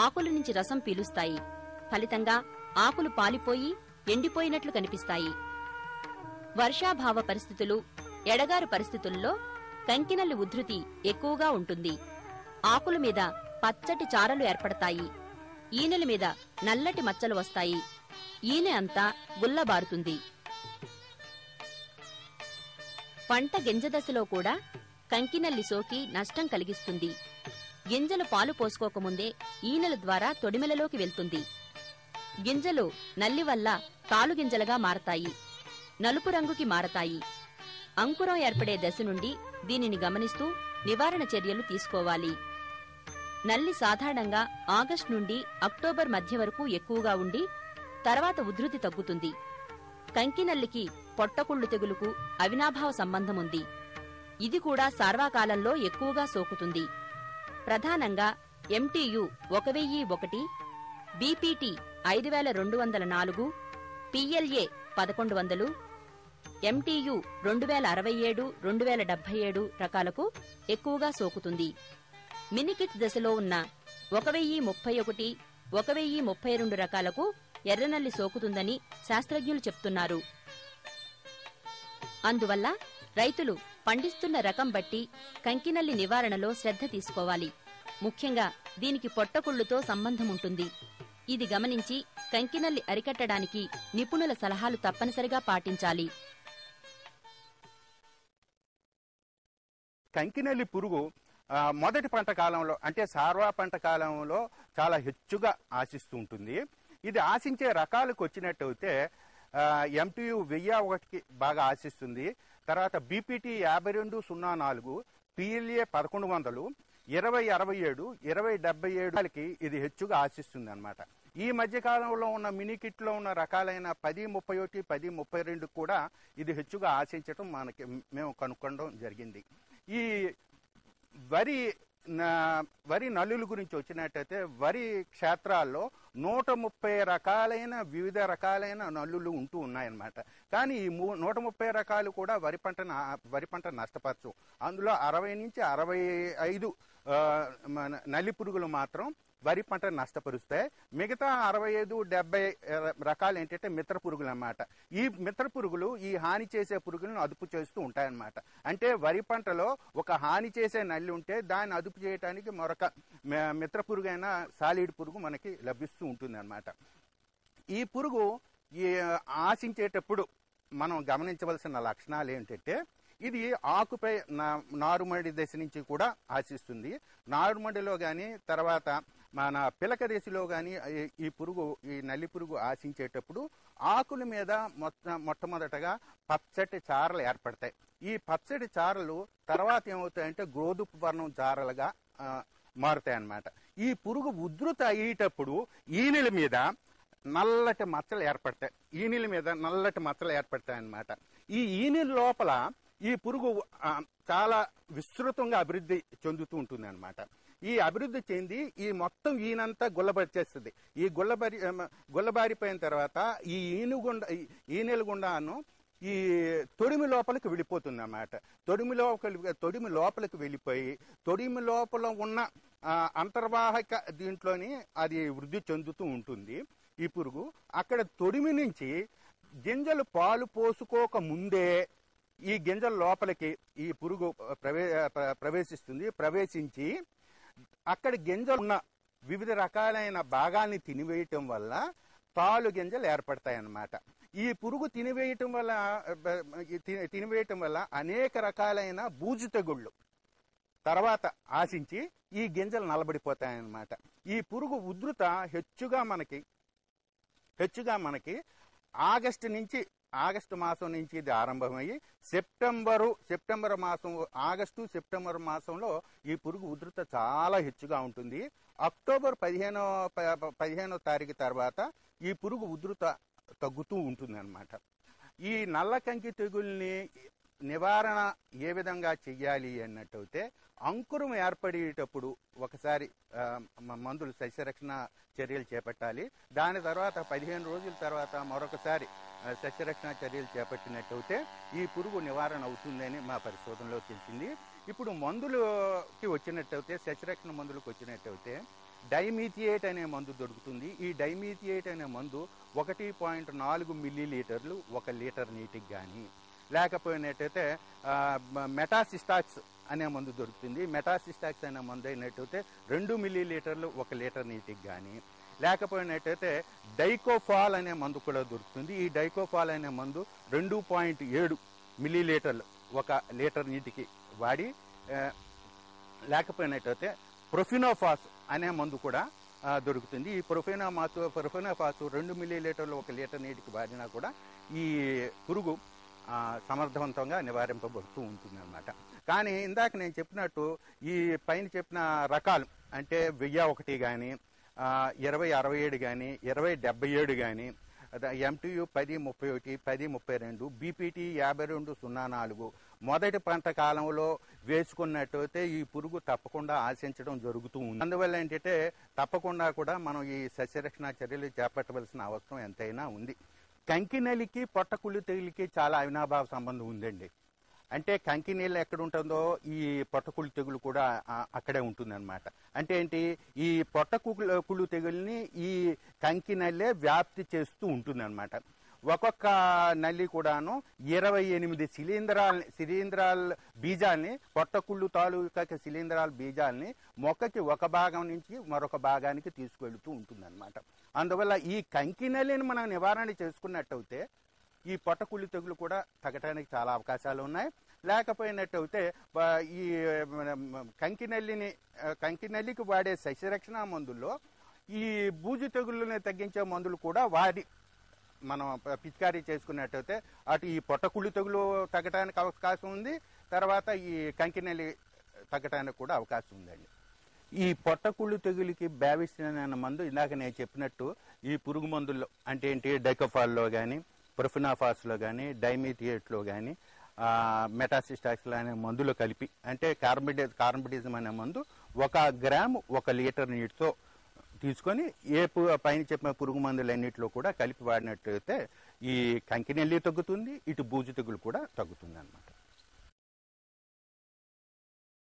ఆకుల నుంచి రసం పీలుస్తాయి. ఫలితంగా ఆకులు పాలిపోయి ఎండిపోయినట్లు కనిపిస్తాయి. వర్షాభావ పరిస్థితులు, ఎడగారు పరిస్థితుల్లో కంకినల్లి ఉధృతి ఎక్కువగా ఉంటుంది. ఆకుల మీద పచ్చటి చారలు ఏర్పడతాయి. ఈనెల మీద నల్లటి మచ్చలు వస్తాయి. ఈనె అంతా గుల్లబారుతుంది. పంట గింజదశలో కూడా కంకినల్లి సోకి నష్టం కలిగిస్తుంది. గింజలు పాలు పోసుకోకముందే ఈనెల ద్వారా తొడిమెలలోకి వెళ్తుంది. గింజలు నల్లి వల్ల తాలుగింజలుగా మారతాయి. నలుపు రంగుకి మారతాయి. అంకురం ఏర్పడే దశ నుండి దీనిని గమనిస్తూ నివారణ చర్యలు తీసుకోవాలి. నల్లి సాధారణంగా ఆగస్టు నుండి అక్టోబర్ మధ్య వరకు ఎక్కువగా ఉండి తర్వాత ఉధృతి తగ్గుతుంది. కంకినల్లికి పొట్టకుళ్ళు తెగులుకు అవినాభావ సంబంధముంది. ఇది కూడా సార్వాకాలంలో ఎక్కువగా సోకుతుంది. ప్రధానంగా MTU 1001, BPT 5204, PLA 1100, MTU 2067, 2077 రకాలకు ఎక్కువగా సోకుతుంది. మినికిట్ దశలో ఉన్న 1031, 1032 రకాలకు ఎర్రనల్లి సోకుతుందని శాస్త్రజ్ఞులు చెప్తున్నారు. అందువల్ల రైతులు పండిస్తున్న రకం బట్టి కంకినల్లి నివారణలో శ్రద్ధ తీసుకోవాలి. ముఖ్యంగా దీనికి పొట్టకుళ్ళుతో సంబంధముంటుంది. ఇది గమనించి కంకినల్లి అరికట్టడానికి నిపుణుల సలహాలు తప్పనిసరిగా పాటించాలి. కంకినల్లి పురుగు మొదటి పంట కాలంలో అంటే సార్వా పంట కాలంలో చాలా హెచ్చుగా ఆశిస్తూ ఉంటుంది. ఇది ఆశించే రకాలకు వచ్చినట్టయితే MTU 1001కి బాగా ఆశిస్తుంది. తర్వాత BPT 5204, PLA 1100, 2067, 2077కి ఇది హెచ్చుగా ఆశిస్తుంది అన్నమాట. ఈ మధ్య కాలంలో ఉన్న మినికిట్లో ఉన్న రకాలైన 1031, 1032 కూడా ఇది హెచ్చుగా ఆశించటం మేము కనుక్కోవడం జరిగింది. ఈ వరి నల్లుల గురించి వచ్చినట్టయితే వరి క్షేత్రాల్లో 130 రకాలైన వివిధ రకాలైన నల్లులు ఉంటూ ఉన్నాయన్నమాట. కానీ ఈ 130 రకాలు కూడా వరి పంట నష్టపరచు. అందులో 60 నుంచి 65 నల్లి పురుగులు మాత్రం వరి పంట నష్టపరుస్తాయి. మిగతా 65-70 రకాలు ఏంటంటే మిత్ర పురుగులు అన్నమాట. ఈ మిత్ర పురుగులు ఈ హాని చేసే పురుగులను అదుపు చేస్తూ ఉంటాయన్నమాట. అంటే వరి పంటలో ఒక హాని చేసే నల్లి ఉంటే దాన్ని అదుపు చేయడానికి మరొక మిత్ర పురుగు అయిన సాలిడ్ పురుగు మనకి లభిస్తూ ఉంటుంది అన్నమాట. ఈ పురుగు ఆశించేటప్పుడు మనం గమనించవలసిన లక్షణాలు ఏంటంటే ఇది ఆకుపై నారుమడి దశ నుంచి కూడా ఆశిస్తుంది. నారుమడిలో కానీ తర్వాత మన పిలక దశలో కానీ ఈ నల్లి పురుగు ఆశించేటప్పుడు ఆకుల మీద మొట్టమొదటగా పచ్చటి చారలు ఏర్పడతాయి. ఈ పచ్చటి చారలు తర్వాత ఏమవుతాయంటే గోధుమ వర్ణం చారలుగా మారుతాయి అన్నమాట. ఈ పురుగు ఉధృత అయ్యేటప్పుడు ఈనెల మీద నల్లటి మచ్చలు ఏర్పడతాయి. ఈనెల మీద నల్లటి మచ్చలు ఏర్పడతాయి అన్నమాట. ఈ ఈనెల లోపల ఈ పురుగు చాలా విస్తృతంగా అభివృద్ధి చెందుతూ ఉంటుంది అన్నమాట. ఈ అభివృద్ధి చెంది ఈ మొత్తం ఈనంతా గుల్లబరిచేస్తుంది. ఈ గుల్లబారిపోయిన తర్వాత ఈ ఈనెల గుండాను ఈ తొడిమి లోపలికి వెళ్ళిపోతుంది అన్నమాట. తొడిమి లోపలికి వెళ్ళిపోయి తొడిమి లోపల ఉన్న అంతర్వాహక దీంట్లోని అది వృద్ధి చెందుతూ ఉంటుంది ఈ పురుగు. అక్కడ తొడిమి నుంచి గింజలు పాలు పోసుకోక ముందే ఈ గింజల లోపలికి ఈ పురుగు ప్రవేశిస్తుంది. ప్రవేశించి అక్కడ గింజలు ఉన్న వివిధ రకాలైన భాగాల్ని తినివేయటం వల్ల తాలు గింజలు ఏర్పడతాయి అన్నమాట. ఈ పురుగు తినివేయటం వల్ల అనేక రకాలైన బూజు తెగుళ్ళు తర్వాత ఆశించి ఈ గింజలు నలబడిపోతాయన్నమాట. ఈ పురుగు ఉధృత హెచ్చుగా మనకి ఆగస్టు మాసం నుంచి ఇది ఆరంభమయ్యి సెప్టెంబర్ మాసం, సెప్టెంబర్ మాసంలో ఈ పురుగు ఉధృత చాలా హెచ్చుగా ఉంటుంది. అక్టోబర్ 15వ తారీఖు తర్వాత ఈ పురుగు ఉధృత తగ్గుతూ ఉంటుంది అన్నమాట. ఈ నల్ల కంకి తెగుల్ని నివారణ ఏ విధంగా చెయ్యాలి అన్నట్టయితే అంకురం ఏర్పడేటప్పుడు ఒకసారి మందులు సస్యరక్షణ చర్యలు చేపట్టాలి. దాని తర్వాత 15 రోజుల తర్వాత మరొకసారి సస్యరక్షణ చర్యలు చేపట్టినట్టయితే ఈ పురుగు నివారణ అవుతుందని మా పరిశోధనలో తెలిసింది. ఇప్పుడు మందులకి వచ్చినట్టయితే సస్యరక్షణ మందులకు వచ్చినట్టయితే డైమీథియేట్ అనే మందు దొరుకుతుంది. ఈ డైమీథియేట్ అనే మందు 1.4 మిల్లీలీటర్లు 1 లీటర్ నీటికి కానీ, లేకపోయినట్టయితే మెటాసిస్టాక్స్ అనే మందు దొరుకుతుంది. మెటాసిస్టాక్స్ అనే మందు అయినట్టయితే 2 మిల్లీలీటర్లు 1 లీటర్ నీటికి కానీ, లేకపోయినట్టయితే డైకోఫాల్ అనే మందు కూడా దొరుకుతుంది. ఈ డైకోఫాల్ అనే మందు 2.7 మిల్లీలీటర్లు 1 లీటర్ నీటికి వాడి, లేకపోయినట్టయితే ప్రొఫినోఫాస్ అనే మందు కూడా దొరుకుతుంది. ఈ ప్రొఫినోఫాస్ 2 మిల్లీలీటర్లు 1 లీటర్ నీటికి వాడినా కూడా ఈ పురుగు సమర్థవంతంగా నివారింపబడుతూ ఉంటుంది అన్నమాట. కానీ ఇందాక నేను చెప్పినట్టు ఈ పైన చెప్పిన రకాలు అంటే 1001 కానీ, 2067 కానీ, 2077 కానీ, MTU 1031, 1032, BPT 5204 మొదటి పంట కాలంలో వేసుకున్నట్టయితే ఈ పురుగు తప్పకుండా ఆశించడం జరుగుతూ ఉంది. అందువల్ల ఏంటంటే తప్పకుండా కూడా మనం ఈ సస్యరక్షణ చర్యలు చేపట్టవలసిన అవసరం ఎంతైనా ఉంది. కంకినెలికి పొట్టకుళ్ళు తెగులుకి చాలా అవినాభావ సంబంధం ఉందండి. అంటే కంకినీళ్ళు ఎక్కడ ఉంటుందో ఈ పొట్టకుళ్ళు తెగులు కూడా అక్కడే ఉంటుందన్నమాట. అంటే ఏంటి, ఈ పొట్టకుళ్ళు తెగుల్ని ఈ కంకినల్లే వ్యాప్తి చేస్తూ ఉంటుందన్నమాట. ఒక్కొక్క నల్లి కూడాను 28 శిలీంధ్రాల బీజాల్ని, పొట్టకుళ్ళు తాలూకా శిలీంధ్రాల బీజాల్ని మొక్కకి ఒక భాగం నుంచి మరొక భాగానికి తీసుకెళ్తూ ఉంటుందన్నమాట. అందువల్ల ఈ కంకినల్లిని మనం నివారణ చేసుకున్నట్టయితే ఈ పొట్టకుళ్ళు తెగులు కూడా తగ్గడానికి చాలా అవకాశాలు ఉన్నాయి. లేకపోయినట్టయితే ఈ కంకినల్లికి వాడే సస్యరక్షణ మందుల్లో ఈ బూజు తెగుళ్ళని తగ్గించే మందులు కూడా వాడి మనం పిచికారీ చేసుకున్నట్టయితే అటు ఈ పొట్టకుళ్ళు తెగులు తగ్గడానికి అవకాశం ఉంది, తర్వాత ఈ కంకినల్లి తగ్గడానికి కూడా అవకాశం ఉందండి. ఈ పొట్టకుళ్ళు తెగులుకి బ్యావిస్టిన్ అనే మందు ఇందాక నేను చెప్పినట్టు ఈ పురుగు మందుల్లో అంటే ఏంటి, డైకోఫాల్లో కానీ, ప్రొఫినాఫాస్లో కానీ, డైమీథియేట్లో కానీ, మెటాసిస్టాక్స్లో అనే మందులు కలిపి అంటే కార్బిడిజం అనే మందు 1 గ్రాము 1 లీటర్ నీటితో తీసుకొని పైన చెప్పిన పురుగు మందులన్నింటిలో కూడా కలిపి వాడినట్లయితే ఈ కంకినెల్లి తగ్గుతుంది, ఇటు బూజు తెగులు కూడా తగ్గుతుంది అన్నమాట.